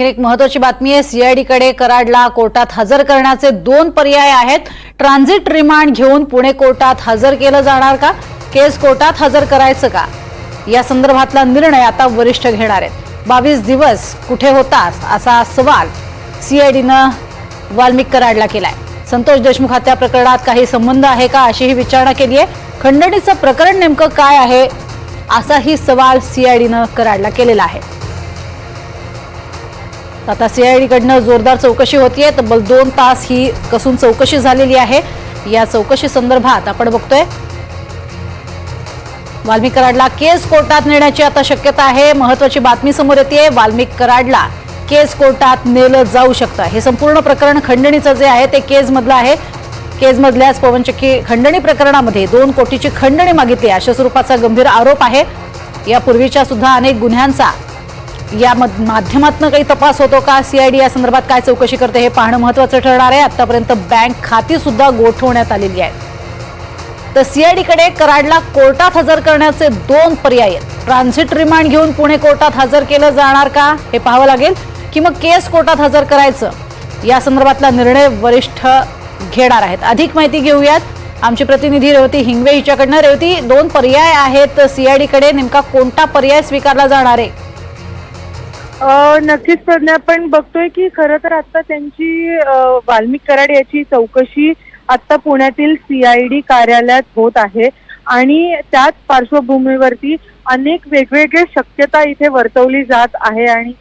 एक महत्त्वाची बातमी आहे। सीआयडी कडे कराडला कोर्टात हजर करण्याचे दोन पर्याय आहेत। ट्रान्झिट रिमांड घेऊन पुणे कोर्टात हजर केलं जाणार का, केस कोर्टात हजर करायचं का, या संदर्भातला निर्णय आता वरिष्ठ घेणार आहेत। 22 दिवस कुठे होतास असा सवाल सीआयडीनं वाल्मिक कराडला केलाय। संतोष देशमुख हत्या प्रकरणात काही संबंध आहे का अशी ही विचारणा केली आहे। खंडणीचं प्रकरण नेमकं काय आहे असाही सवाल सीआयडीनं कराडला केलेला आहे। आता सीआयडी कडनं जोरदार चौकशी होतीये। तब्बल 2 तास ही कसून चौकशी झालेली आहे। या चौकशी संदर्भात आपण बघतोय वाल्मिक कराडला केस कोर्टात नेण्याची आता शक्यता आहे। महत्त्वाची बातमी समोर येते, वाल्मिक कराडला केस कोर्टात नेलं जाऊ शकतं। हे संपूर्ण प्रकरण खंडणीचं जे आहे ते केजमधलं आहे। केजमधल्याच पवनचक्की खंडणी प्रकरणामध्ये 2 कोटीची खंडणी मागितली अशा स्वरूपाचा गंभीर आरोप आहे। यापूर्वीच्या सुद्धा अनेक गुन्ह्यांचा या माध्यमातून काही तपास होतो का, सीआयडी या संदर्भात काय चौकशी करते हे पाहणं महत्त्वाचं ठरणार आहे। आतापर्यंत बँक खाती सुद्धा गोठवण्यात आलेली आहेत। तर सीआयडी कडे कराडला कोर्टात हजर करण्याचे 2 पर्याय आहेत। ट्रान्झिट रिमांड घेऊन पुणे कोर्टात हजर केलं जाणार का हे पाहावं लागेल, की मग केस कोर्टात हजर करायचं, या संदर्भातला निर्णय वरिष्ठ घेणार आहेत। अधिक माहिती घेऊयात आमची प्रतिनिधी रेवती हिंगवे हिच्याकडनं। रेवती, 2 पर्याय आहेत सीआयडी कडे, नेमका कोणता पर्याय स्वीकारला जाणार आहे? नक्कीच प्रज्ञा, आपण बघतोय की खरं तर आता त्यांची वाल्मिक कराड याची चौकशी आता पुण्यातील सीआयडी कार्यालयात होत आहे आणि त्याच पार्श्वभूमीवरती अनेक वेगवेगळे शक्यता इथे वर्तवली जात आहे आणि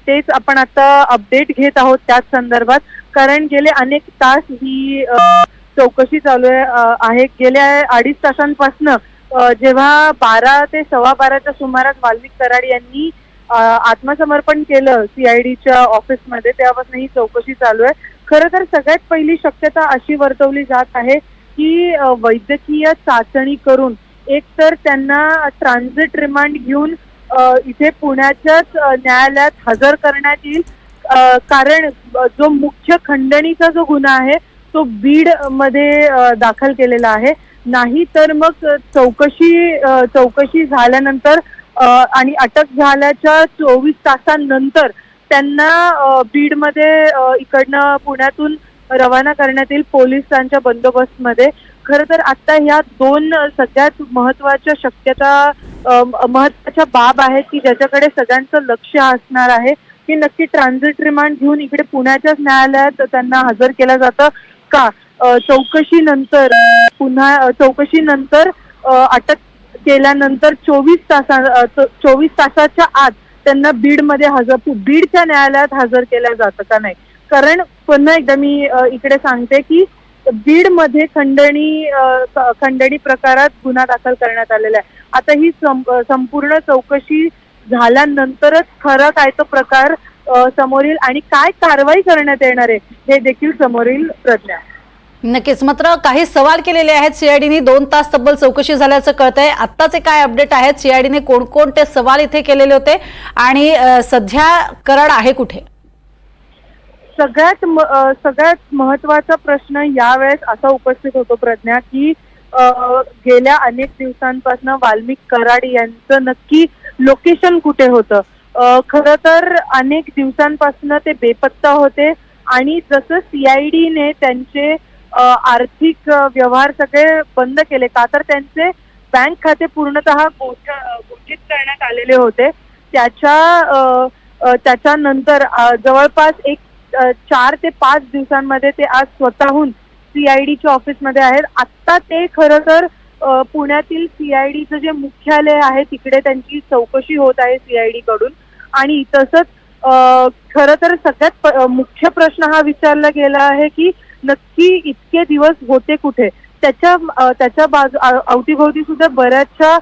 तेच आपण आता अपडेट घेत आहोत त्याच संदर्भात, कारण गेले अनेक तास ही चौकशी चालू आहे। गेल्या 2.5 तासांपासून जेव्हा 12 ते 12:15च्या सुमारास वाल्मिक कराड यांनी आत्मसमर्पण केलं सीआयडीच्या ऑफिसमध्ये, तेव्हापासून ही चौकशी चालू आहे। खरं तर सगळ्यात पहिली शक्यता अशी वर्तवली जात आहे की वैद्यकीय चाचणी करून एकतर त्यांना ट्रान्झिट रिमांड घेऊन इथे पुण्याच्याच न्यायालयात हजर करण्यात येईल, कारण जो मुख्य खंडणीचा जो गुन्हा आहे तो बीड मध्ये दाखल केलेला आहे। नाही तर मग चौकशी झाल्यानंतर आणि अटक झाल्याच्या 24 तासांनंतर त्यांना बीडमध्ये इकडनं पुण्यातून रवाना करण्यात येईल पोलिसांच्या बंदोबस्तमध्ये। खरं तर आता ह्या 2 सगळ्यात महत्वाच्या बाब आहेत की ज्याच्याकडे सगळ्यांचं लक्ष असणार आहे की नक्की ट्रान्झिट रिमांड घेऊन इकडे पुण्याच्याच न्यायालयात त्यांना हजर केलं जातं का, चौकशीनंतर अटक केल्यानंतर 24 तासाच्या आत त्यांना बीडच्या न्यायालयात हजर केलं जातं का नाही। कारण पुन्हा एकदा मी इकडे सांगते की बीडमध्ये खंडणी प्रकारात गुन्हा दाखल करण्यात आलेला आहे। आता ही संपूर्ण चौकशी झाल्यानंतरच खरं काय तो प्रकार समोर येईल आणि काय कारवाई करण्यात येणार आहे हे देखील समोर येईल प्रज्ञा। नक्कीच, मात्र काही सवाल केलेले आहेत सीआयडीने। 2 तास तब्बल चौकशी झाल्याचं कळतंय। आत्ताचे काय अपडेट आहेत, सीआयडीने कोणकोणते सवाल इथे केलेले होते आणि सध्या कराड आहे कुठे? सगळ्यात महत्वाचा प्रश्न यावेळेस असा उपस्थित होतो प्रज्ञा की गेल्या अनेक दिवसांपासून वाल्मिक कराड यांचं नक्की लोकेशन कुठे होतं। खरं तर अनेक दिवसांपासून ते बेपत्ता होते आणि जसं सीआयडीने त्यांचे आर्थिक व्यवहार सगळे बंद केले का, तर त्यांचे बँक खाते पूर्णतः घोषित करण्यात आलेले होते। त्याच्यानंतर जवळपास 4 ते 5 दिवसांमध्ये ते आज स्वतःहून सीआयडीच्या ऑफिसमध्ये आहेत। आता ते खरं तर पुण्यातील सीआयडीचं जे मुख्यालय आहे तिकडे त्यांची चौकशी होत आहे सीआयडी कडून। आणि तसंच खरं तर सगळ्यात मुख्य प्रश्न हा विचारला गेला आहे की नक्की इतके दिवस होते कुठे। त्याच्या अवतीभोवती सुद्धा बऱ्याचशा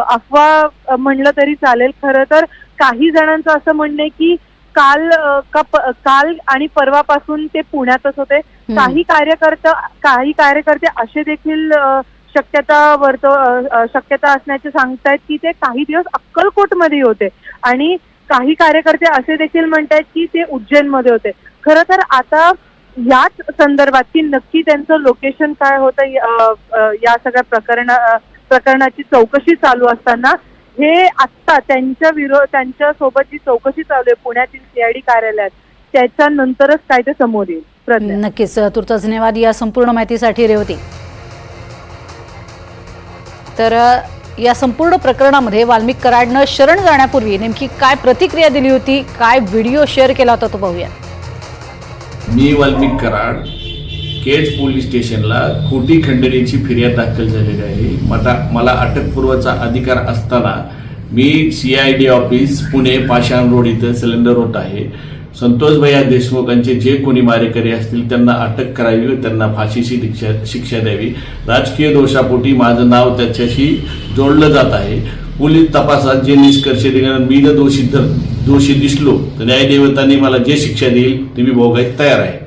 अफवा म्हणलं तरी चालेल। खरं तर काही जणांचं असं म्हणणं आहे की काल आणि परवापासून ते पुण्यातच होते। काही कार्यकर्ते असे देखील शक्यता असण्याचे सांगतायत की ते काही दिवस अक्कलकोटमध्ये होते आणि काही कार्यकर्ते असे देखील म्हणतायत की ते उज्जैनमध्ये होते। खरं तर आता याच संदर्भात की नक्की त्यांचं लोकेशन काय होतं या सगळ्या प्रकरणाची चौकशी चालू असताना हे आत्ता त्यांच्या सोबत जी चौकशी चालू आहे पुण्यातील CID कार्यालयात त्याच्यानंतरच काय ते समोर येईल. प्रज्ञा, नक्कीच. तुर्तास धन्यवाद या संपूर्ण माहितीसाठी रेवती. तर या संपूर्ण प्रकरणामध्ये वाल्मिक कराडनं शरण जाण्यापूर्वी नेमकी काय प्रतिक्रिया दिली होती, काय व्हिडिओ शेअर केला होता तो पाहूया. मी वाल्मिक कराड केज पोलीस स्टेशनला खोटी खंडणीची फिर्याद दाखल झालेली आहे. मला अटकपूर्वचा अधिकार असताना मी CID ऑफिस पुणे पाषाण रोड इथं सिलेंडर होत आहे. संतोष भैया देशमुखांचे जे कोणी मारेकरी असतील त्यांना अटक करावी व त्यांना फाशीची शिक्षा द्यावी. राजकीय दोषापोटी माझं नाव त्याच्याशी जोडलं जात आहे. पोलीस तपासात जे निष्कर्ष दिल्यानंतर मी जर दोषी दिसलो तर न्यायदेवतांनी मला जे शिक्षा देईल ती मी भोगायला तयार आहे.